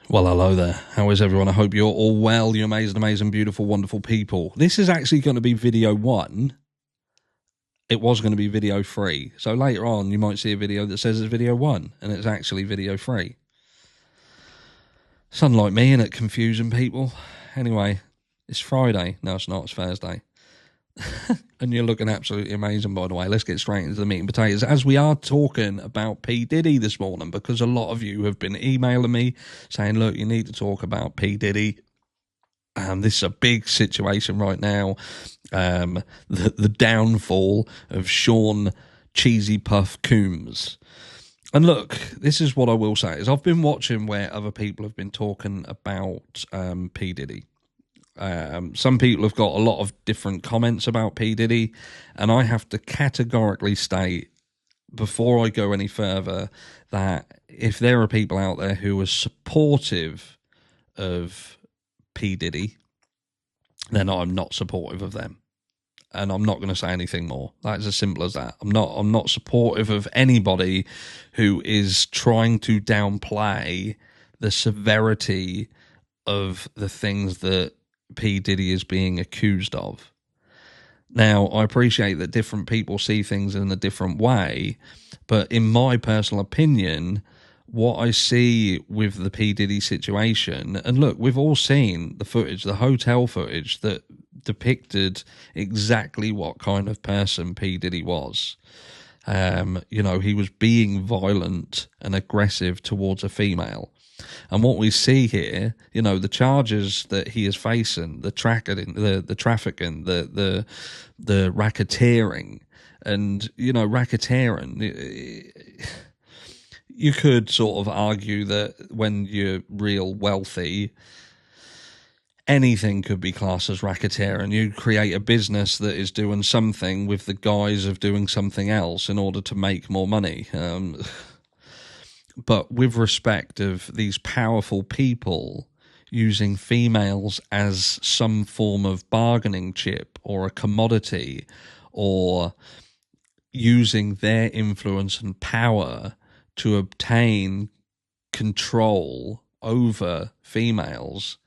Well, hello there. How is everyone? I hope you're all well, you amazing, beautiful, wonderful people. This is actually going to be video 1. It was going to be video 3. So later on, you might see a video that says it's video 1, and it's actually video 3. It's unlike me, innit? Confusing people. Anyway, it's Friday. No, it's not. It's Thursday. And you're looking absolutely amazing, by the way. Let's get straight into the meat and potatoes, as we are talking about P. Diddy this morning, because a lot of you have been emailing me saying, look, you need to talk about P. Diddy. This is a big situation right now. The downfall of Sean Cheesy Puff Coombs. And look, this is what I will say, is I've been watching where other people have been talking about P. Diddy. Some people have got a lot of different comments about P. Diddy, and I have to categorically state, before I go any further, that if there are people out there who are supportive of P. Diddy, then I'm not supportive of them. And I'm not going to say anything more. That's as simple as that. I'm not supportive of anybody who is trying to downplay the severity of the things that P. Diddy is being accused of. Now, I appreciate that different people see things in a different way, but in my personal opinion, what I see with the P. Diddy situation, and look, we've all seen the footage, the hotel footage that depicted exactly what kind of person P. Diddy was. He was being violent and aggressive towards a female. And what we see here, the charges that he is facing, the trafficking, the racketeering, and, racketeering, you could sort of argue that when you're real wealthy, anything could be classed as racketeering. You create a business that is doing something with the guise of doing something else in order to make more money. But with respect of these powerful people using females as some form of bargaining chip or a commodity, or using their influence and power to obtain control over females,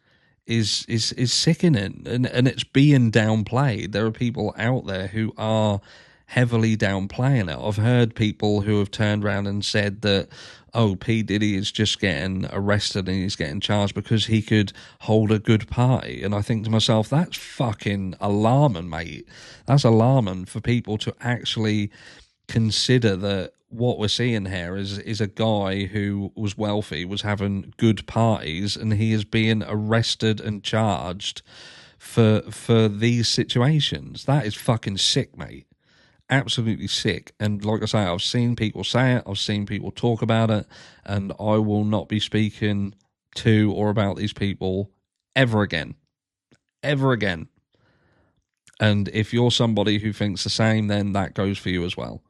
is sickening, and it's being downplayed. There are people out there who are heavily downplaying it. I've heard people who have turned around and said that, oh, P. Diddy is just getting arrested and he's getting charged because he could hold a good party. And I think to myself, that's fucking alarming, mate. That's alarming for people to actually consider that what we're seeing here is a guy who was wealthy, was having good parties, and he is being arrested and charged for these situations. That is fucking sick, mate. Absolutely sick. And like I say, I've seen people say it, I've seen people talk about it, and I will not be speaking to or about these people ever again. Ever again. And if you're somebody who thinks the same, then that goes for you as well.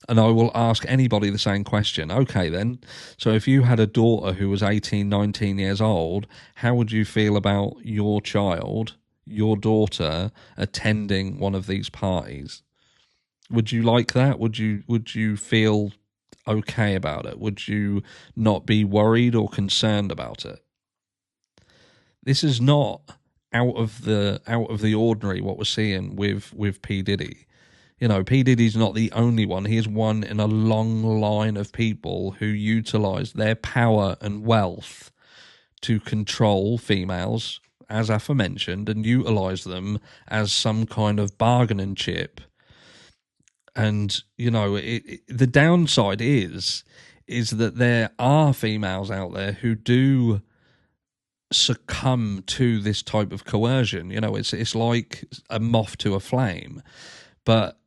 And I will ask anybody the same question. Okay, then. So if you had a daughter who was 18, 19 years old, how would you feel about your child, your daughter, attending one of these parties? Would you like that? Would you feel okay about it? Would you not be worried or concerned about it? This is not out of the ordinary what we're seeing with P. Diddy. P. Diddy's not the only one. He is one in a long line of people who utilize their power and wealth to control females, as aforementioned, and utilize them as some kind of bargaining chip. And, the downside is that there are females out there who do succumb to this type of coercion. It's like a moth to a flame. But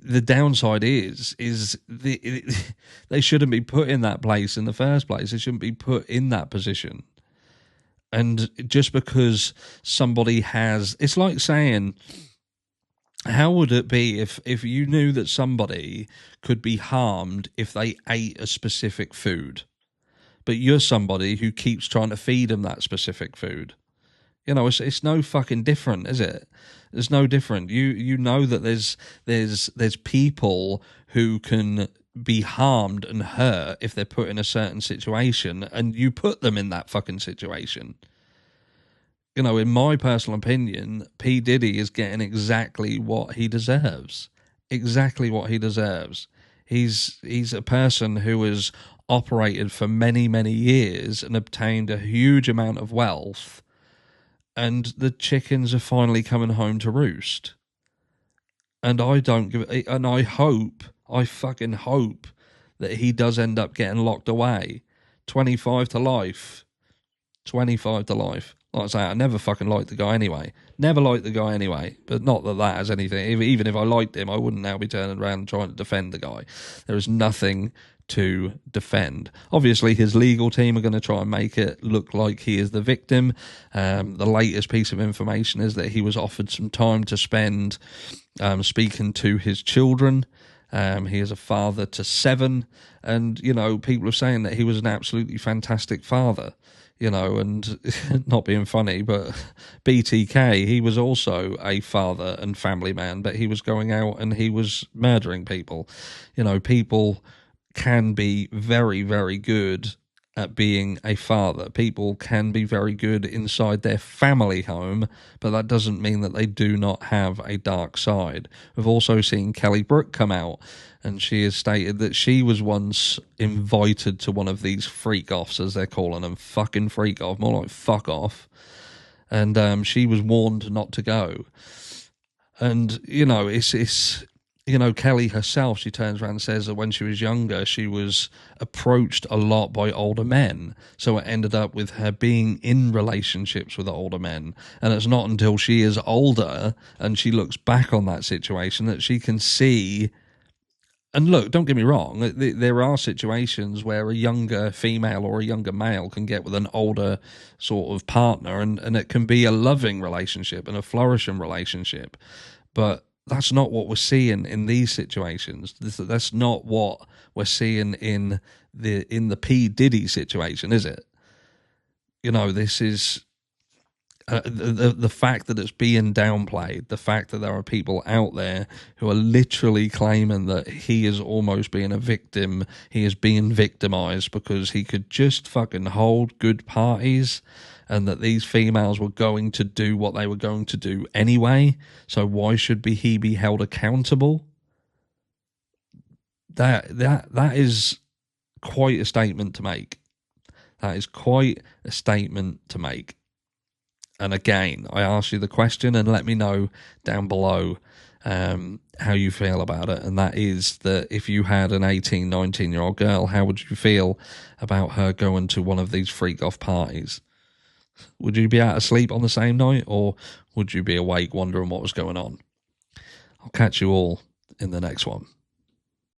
the downside is they shouldn't be put in that place in the first place. They shouldn't be put in that position. And just because somebody has, it's like saying, how would it be if you knew that somebody could be harmed if they ate a specific food, but you're somebody who keeps trying to feed them that specific food? It's no fucking different, is it? There's no different. You know that there's people who can be harmed and hurt if they're put in a certain situation, and you put them in that fucking situation. You know, in my personal opinion, P. Diddy is getting exactly what he deserves. Exactly what he deserves. He's a person who has operated for many, many years and obtained a huge amount of wealth, and the chickens are finally coming home to roost. And I don't give it, and I fucking hope that he does end up getting locked away. 25 to life. 25 to life. Like I say, I never fucking liked the guy anyway. Never liked the guy anyway. But not that that has anything. Even if I liked him, I wouldn't now be turning around and trying to defend the guy. There is nothing to defend. Obviously, his legal team are going to try and make it look like he is the victim. The latest piece of information is that he was offered some time to spend speaking to his children. He is a father to 7, and, you know, people are saying that he was an absolutely fantastic father, you know, and not being funny, but BTK, he was also a father and family man, but he was going out and he was murdering people. You know, people can be very, very good at being a father. People can be very good inside their family home, but that doesn't mean that they do not have a dark side. We've also seen Kelly Brook come out, and she has stated that she was once invited to one of these freak-offs, as they're calling them. Fucking freak-off, more like fuck off. And she was warned not to go. And, you know, it's you know, Kelly herself, she turns around and says that when she was younger, she was approached a lot by older men. So it ended up with her being in relationships with older men. And it's not until she is older and she looks back on that situation that she can see. And look, don't get me wrong, there are situations where a younger female or a younger male can get with an older sort of partner, and it can be a loving relationship and a flourishing relationship. But that's not what we're seeing in these situations. That's not what we're seeing in the P. Diddy situation, is it? You know, this is the fact that it's being downplayed, the fact that there are people out there who are literally claiming that he is almost being a victim, he is being victimized because he could just fucking hold good parties, and that these females were going to do what they were going to do anyway, so why should he be held accountable? That is quite a statement to make. That is quite a statement to make. And again, I ask you the question, and let me know down below how you feel about it. And that is that if you had an 18, 19-year-old girl, how would you feel about her going to one of these freak-off parties? Would you be out of sleep on the same night, or would you be awake wondering what was going on? I'll catch you all in the next one.